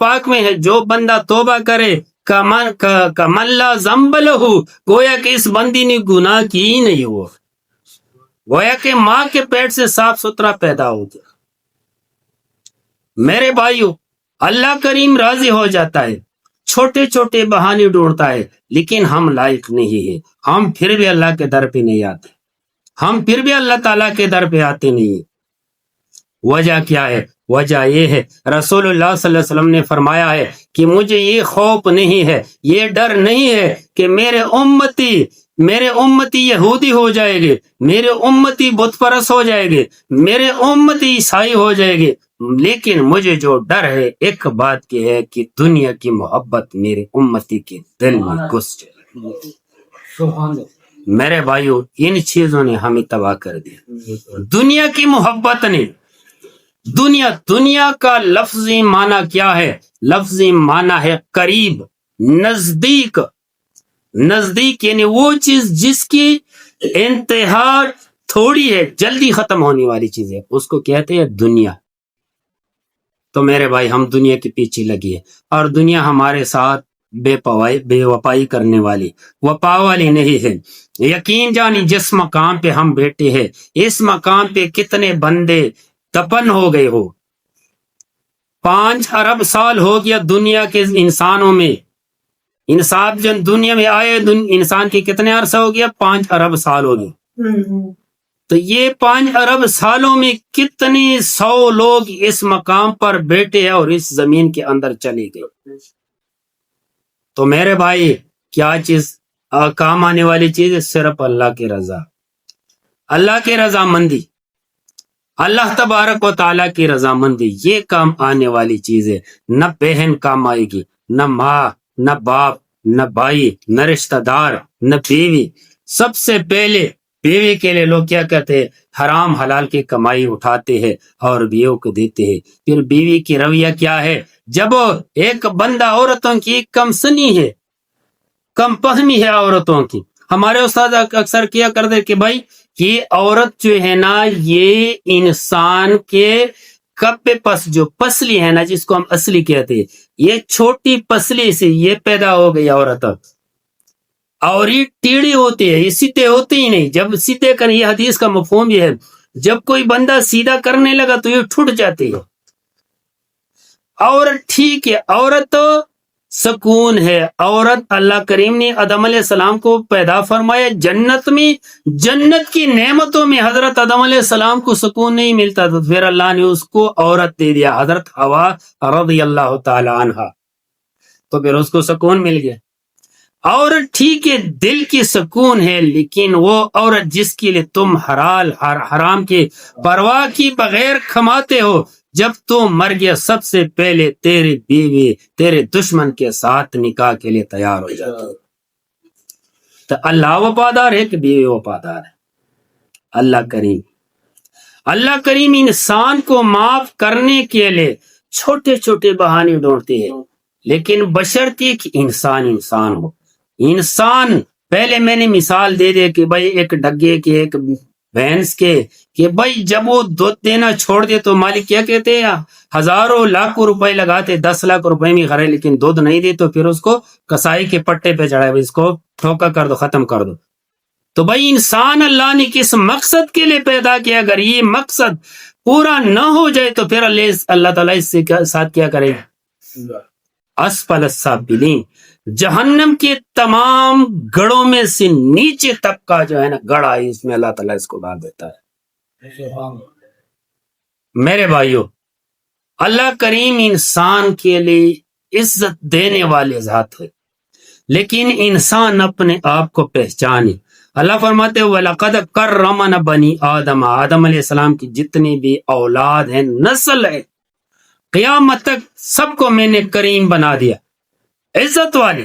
پاک میں ہے جو بندہ توبہ کرے کمن لا ذنب لہ، گویا کہ اس بندی نے گناہ کی ہی نہیں، وہ گویا کہ ماں کے پیٹ سے صاف ستھرا پیدا ہو گیا۔ میرے بھائیو، اللہ کریم راضی ہو جاتا ہے، چھوٹے چھوٹے بہانے ڈھونڈتا ہے، لیکن ہم لائق نہیں ہیں، ہم پھر بھی اللہ کے در پہ نہیں آتے، ہم پھر بھی اللہ تعالیٰ کے در پہ آتے نہیں۔ وجہ کیا ہے؟ وجہ یہ ہے، رسول اللہ صلی اللہ علیہ وسلم نے فرمایا ہے کہ مجھے یہ خوف نہیں ہے، یہ ڈر نہیں ہے کہ میرے امتی یہودی ہو جائے گے، میرے امتی بت پرست ہو جائے گے، میرے امتی عیسائی ہو جائے گے، لیکن مجھے جو ڈر ہے ایک بات کی ہے کہ دنیا کی محبت میرے امتی کے دل میں گھس جائے۔ میرے بھائیو، ان چیزوں نے ہمیں تباہ کر دیا، دنیا کی محبت نے۔ دنیا کا لفظی معنی کیا ہے؟ لفظی معنی ہے قریب، نزدیک، یعنی وہ چیز جس کی انتہا تھوڑی ہے، جلدی ختم ہونے والی چیز ہے، اس کو کہتے ہیں دنیا۔ تو میرے بھائی، ہم دنیا کے پیچھے لگی ہے، اور دنیا ہمارے ساتھ بے وفائی کرنے والی، وفا والی نہیں ہے۔ یقین جانی جس مقام پہ ہم بیٹھے ہیں، اس مقام پہ کتنے بندے دفن ہو گئے ہو۔ 5 ارب سال ہو گیا دنیا کے انسانوں میں، انسان جو دنیا میں آئے، انسان کے کتنے عرصہ ہو گیا؟ 5 ارب سال ہو گئے۔ تو یہ 5 ارب سالوں میں کتنے 100 لوگ اس مقام پر بیٹھے ہیں اور اس زمین کے اندر چلے گئے۔ تو میرے بھائی، کیا چیز کام آنے والی چیز ہے؟ صرف اللہ کی رضا، اللہ کی رضامندی، اللہ تبارک و تعالیٰ کی رضامندی، یہ کام آنے والی چیز ہے۔ نہ بہن کام آئے گی، نہ ماں، نہ باپ، نہ بھائی، نہ رشتہ دار، نہ بیوی۔ سب سے پہلے بیوی کے لیے لوگ کیا کہتے ہیں؟ حرام حلال کی کمائی اٹھاتے ہیں اور بیوی کو دیتے ہیں۔ پھر بیوی کی رویہ کیا ہے؟ جب ایک بندہ عورتوں کی کم سنی ہے، کم فہمی ہے عورتوں کی، ہمارے استاد اکثر کیا کرتے کہ بھائی یہ عورت جو ہے نا، یہ انسان کے کپ پس جو پسلی ہے نا، جس کو ہم اصلی کہتے ہیں، یہ چھوٹی پسلی سے یہ پیدا ہو گئی عورت، اور یہ ٹیڑھی ہوتی ہے، یہ سیدھے ہوتے ہی نہیں۔ جب سیدھے کریں، یہ حدیث کا مفہوم یہ ہے، جب کوئی بندہ سیدھا کرنے لگا تو یہ ٹوٹ جاتی ہے۔ عورت ٹھیک ہے، عورت سکون ہے، عورت اللہ کریم نے آدم علیہ السلام کو پیدا فرمایا جنت میں، جنت کی نعمتوں میں حضرت آدم علیہ السلام کو سکون نہیں ملتا، تو پھر اللہ نے اس کو عورت دے دیا، حضرت حوا رضی اللہ تعالی عنہا، تو پھر اس کو سکون مل گیا۔ عورت ٹھیک ہے، دل کی سکون ہے، لیکن وہ عورت جس کے لیے تم حرام کے پرواہ کی بغیر کماتے ہو، جب تو مر گیا سب سے پہلے تیری بیوی تیرے دشمن کے ساتھ نکاح کے لیے تیار ہو جاتی ہے۔ تو اللہ وفادار ہے کہ بیوی وفادار ہے؟ اللہ کریم انسان کو معاف کرنے کے لیے چھوٹے چھوٹے بہانے ڈھونڈتے ہیں، لیکن بشرطی کہ انسان ہو۔ انسان، پہلے میں نے مثال دے دیا کہ بھائی ایک ڈگے کے، ایک بھینس کے، کہ بھائی جب وہ دودھ دینا چھوڑ دے تو مالک کیا کہتے ہیں؟ ہزاروں لاکھوں روپے لگاتے، 10 لاکھ روپے میں خرے، لیکن دودھ نہیں دے تو پھر اس کو کسائی کے پٹے پہ چڑھائے، اس کو ٹھوکا کر دو، ختم کر دو۔ تو بھائی انسان اللہ نے کس مقصد کے لیے پیدا کیا؟ اگر یہ مقصد پورا نہ ہو جائے تو پھر اللہ تعالیٰ اس سے ساتھ کیا کرے گا؟ اسفل السافلین، جہنم کے تمام گڑوں میں سے نیچے طبقہ جو ہے نا گڑا ہے، اس میں اللہ تعالیٰ اس کو ڈال دیتا ہے۔ میرے بھائیو، اللہ کریم انسان کے لیے عزت دینے والے ذات ہے، لیکن انسان اپنے آپ کو پہچانے۔ اللہ فرماتے ہیں وَلَقَدْ كَرَّمْنَا بَنِي آدم، آدم علیہ السلام کی جتنی بھی اولاد ہیں، نسل ہے، قیامت تک سب کو میں نے کریم بنا دیا، عزت والے۔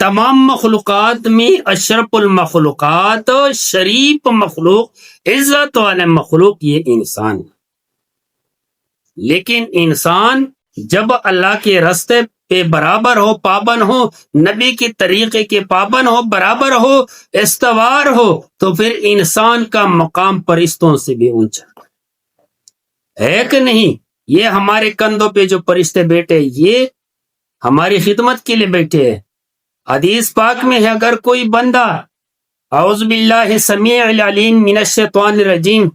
تمام مخلوقات میں اشرف المخلوقات، شریف مخلوق، عزت والے مخلوق یہ انسان ہے۔ لیکن انسان جب اللہ کے راستے پہ برابر ہو، پابند ہو، نبی کے طریقے کے پابند ہو، برابر ہو، استوار ہو، تو پھر انسان کا مقام فرشتوں سے بھی اونچا ہے کہ نہیں؟ یہ ہمارے کندھوں پہ جو فرشتے بیٹھے یہ ہماری خدمت کے لیے بیٹھے ہیں۔ حدیث پاک میں ہے اگر کوئی بندہ اعوذ باللہ سمیع العلیم من الشیطان الرجیم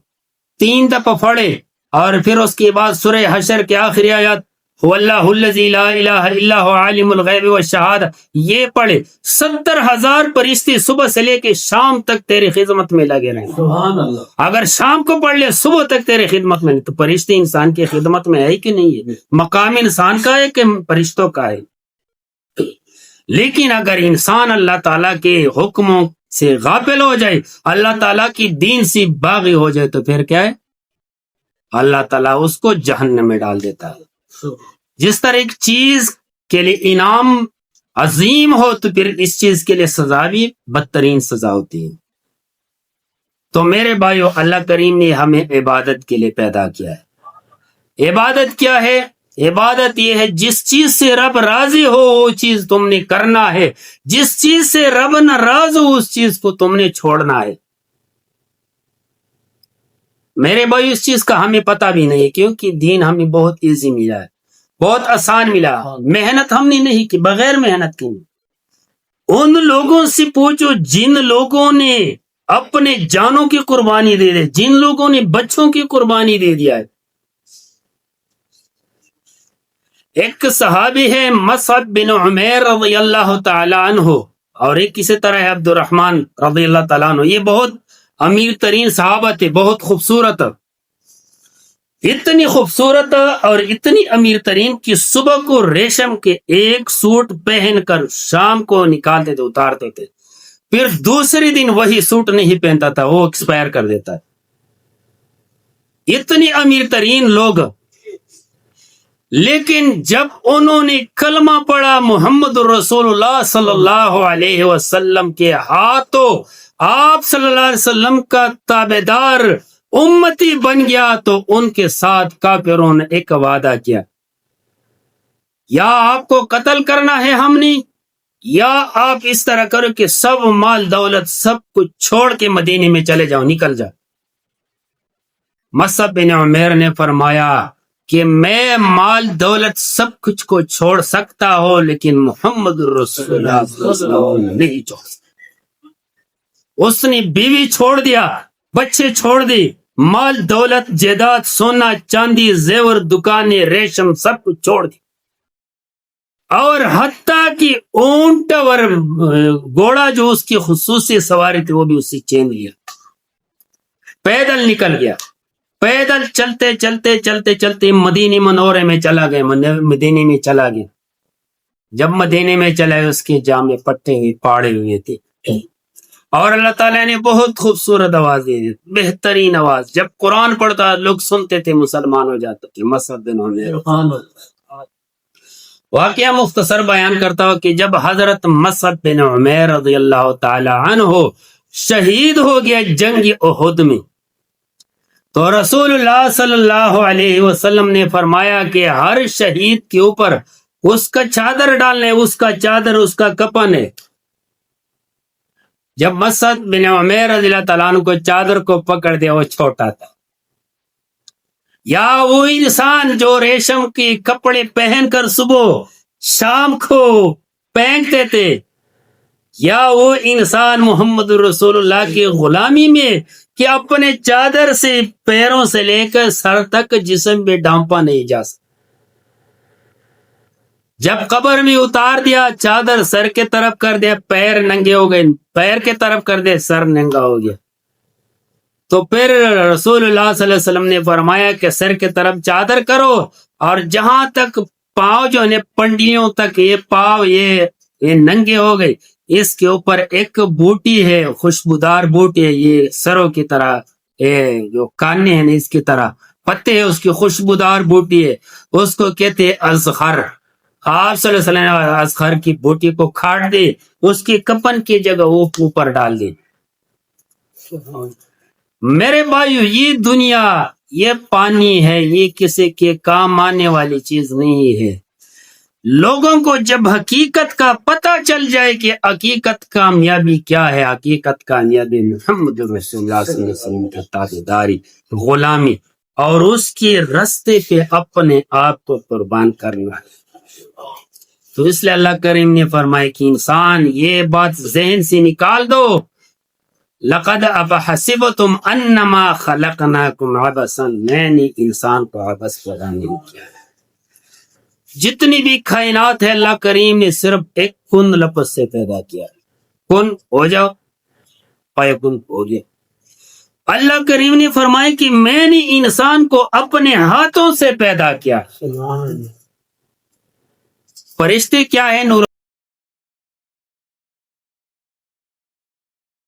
3 دفعہ پڑھے اور پھر اس کے بعد سورہ حشر کے آخری آیات هو اللہ الذی لا الہ الا هو عالم الغیب والشہادہ یہ پڑھے، 70,000 فرشتے صبح سے لے کے شام تک تیری خدمت میں لگے رہیں۔ سبحان اللہ۔ اگر شام کو پڑھ لے صبح تک تیرے خدمت میں نہیں، تو فرشتے انسان کی خدمت میں ہے کہ نہیں ہے؟ مقام انسان کا ہے کہ فرشتوں کا ہے؟ لیکن اگر انسان اللہ تعالیٰ کے حکموں سے غافل ہو جائے، اللہ تعالیٰ کی دین سے باغی ہو جائے، تو پھر کیا ہے؟ اللہ تعالیٰ اس کو جہنم میں ڈال دیتا ہے۔ جس طرح ایک چیز کے لیے انعام عظیم ہو تو پھر اس چیز کے لیے سزا بھی بدترین سزا ہوتی ہے۔ تو میرے بھائیو، اللہ کریم نے ہمیں عبادت کے لیے پیدا کیا ہے۔ عبادت کیا ہے؟ عبادت یہ ہے جس چیز سے رب راضی ہو وہ چیز تم نے کرنا ہے، جس چیز سے رب ناراض ہو اس چیز کو تم نے چھوڑنا ہے۔ میرے بھائی اس چیز کا ہمیں پتہ بھی نہیں، کیونکہ دین ہمیں بہت ایزی ملا ہے، بہت آسان ملا، محنت ہم نے نہیں کی، بغیر محنت کی۔ ان لوگوں سے پوچھو جن لوگوں نے اپنے جانوں کی قربانی دے دی، جن لوگوں نے بچوں کی قربانی دے دیا ہے۔ ایک صحابی ہے مصعب بن عمیر رضی اللہ تعالی عنہ، اور ایک اسی طرح ہے عبد الرحمن رضی اللہ تعالیٰ عنہ۔ یہ بہت امیر ترین صحابہ تھے، بہت خوبصورت، اتنی خوبصورت اور اتنی امیر ترین کہ صبح کو ریشم کے ایک سوٹ پہن کر شام کو نکالتے تھے، اتارتے تھے، پھر دوسرے دن وہی سوٹ نہیں پہنتا تھا، وہ ایکسپائر کر دیتا ہے۔ اتنی امیر ترین لوگ، لیکن جب انہوں نے کلمہ پڑھا محمد رسول اللہ صلی اللہ علیہ وسلم کے ہاتھوں آپ صلی اللہ علیہ وسلم کا تابعدار امتی بن گیا، تو ان کے ساتھ کافروں نے ایک وعدہ کیا، یا آپ کو قتل کرنا ہے ہم نے، یا آپ اس طرح کرو کہ سب مال دولت سب کچھ چھوڑ کے مدینے میں چلے جاؤ، نکل جاؤ۔ مصعب بن عمیر نے فرمایا کہ میں مال دولت سب کچھ کو چھوڑ سکتا ہوں، لیکن محمد رسول اللہ صلی اللہ علیہ وسلم نہیں چھوڑ سکتا۔ اس نے بیوی چھوڑ دیا، بچے چھوڑ دی، مال دولت جائیداد سونا چاندی زیور دکانیں ریشم سب کچھ چھوڑ دی، اور حتیٰ کہ اونٹ اور گھوڑا جو اس کی خصوصی سواری تھی وہ بھی اسی چین لیا، پیدل نکل گیا، پیدل چلتے چلتے چلتے چلتے مدینے منورے میں چلا گیا، مدینے میں چلا گیا۔ جب مدینے میں چلا گیا اس کے جامے پٹے ہوئے پاڑے ہوئے تھے، اور اللہ تعالیٰ نے بہت خوبصورت آواز دی، بہترین آواز، جب قرآن پڑھتا لوگ سنتے تھے مسلمان ہو جاتے تھے۔ مصعب بن عمیر، واقعہ مختصر بیان کرتا ہوں کہ جب حضرت مصعب بن عمیر رضی اللہ تعالی عنہ شہید ہو گیا جنگ احد میں، تو رسول اللہ صلی اللہ علیہ وسلم نے فرمایا کہ ہر شہید کے اوپر اس کا چادر ڈالنے، اس کا چادر اس کا کفن ہے۔ جب مصعب بن عمیر رضی اللہ تعالیٰ عنہ کو چادر کو پکڑ دیا، وہ چھوٹا تھا، یا وہ انسان جو ریشم کے کپڑے پہن کر صبح شام کو پہنتے تھے، یا وہ انسان محمد رسول اللہ کی غلامی میں کہ اپنے چادر سے پیروں سے لے کر سر تک جسم میں ڈھانپا نہیں جا سکتا۔ جب قبر میں اتار دیا، چادر سر کے طرف کر دیا، پیر ننگے ہو گئے، پیر کے طرف کر دیا، سر ننگا ہو گیا۔ تو پھر رسول اللہ صلی اللہ علیہ وسلم نے فرمایا کہ سر کے طرف چادر کرو، اور جہاں تک پاؤں جو ہے پنڈلیوں تک یہ پاؤں یہ ننگے ہو گئے، اس کے اوپر ایک بوٹی ہے، خوشبودار بوٹی ہے، یہ سروں کی طرح، جو کانے ہیں اس کی طرح پتے ہیں، اس کی خوشبودار بوٹی ہے، اس کو کہتے ہیں ازخر۔ آپ صلی اللہ علیہ وسلم نے ازخر کی بوٹی کو کاٹ دی، اس کی کفن کی جگہ وہ اوپر ڈال دی۔ میرے بھائیو، یہ دنیا یہ پانی ہے، یہ کسی کے کام آنے والی چیز نہیں ہے۔ لوگوں کو جب حقیقت کا پتہ چل جائے کہ حقیقت کامیابی کیا ہے، حقیقت کامیابی محمد رسول اللہ صلی اللہ علیہ وسلم کی تابعداری، غلامی اور اس کے رستے پہ اپنے آپ کو قربان کرنا ہے۔ تو اس لیے اللہ کریم نے فرمایا کہ انسان یہ بات ذہن سے نکال دو، لقد افحسبتم انما خلقناکم عبثا، میں نے انسان کو عبث پیدا نہیں کیا ہے۔ جتنی بھی کائنات ہے اللہ کریم نے صرف ایک کن لفظ سے پیدا کیا ہے، کن ہو جاؤ، فیکن ہو گیا۔ اللہ کریم نے فرمایا کہ میں نے انسان کو اپنے ہاتھوں سے پیدا کیا۔ فرشتے کیا ہے؟ نور